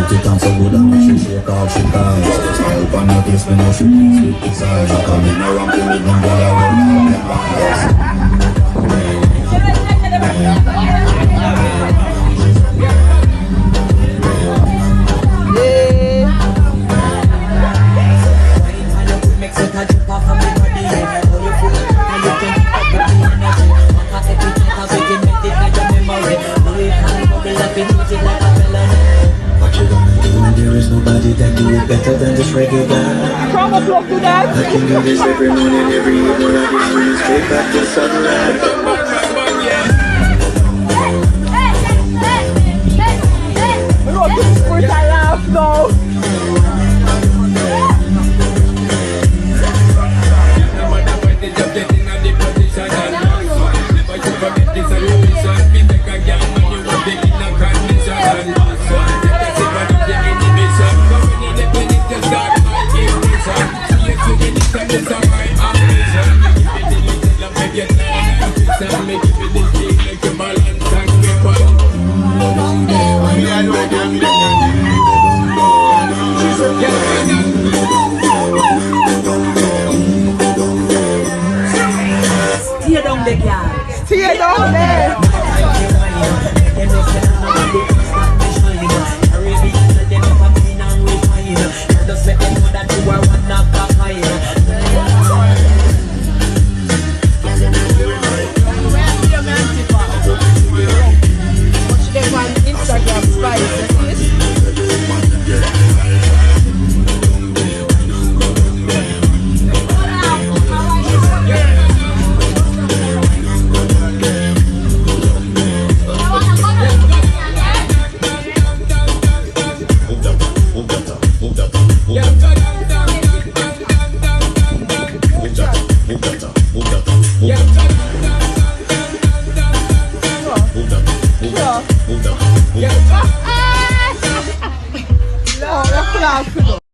put it on so good and make she shake off she ties. Smile upon her face, me know she pleased with the size. I come in around to me, don't bother run out them eyes. There is nobody that do it better than this reggae guy. Come up close to that. I can do this every morning, every evening. I just swing straight back to sunrise. We're going to do this for that laugh now. Stay down there, girl. Stay down there. Just let them know that you are one of a kind. Watch them on Instagram spice. No, that's not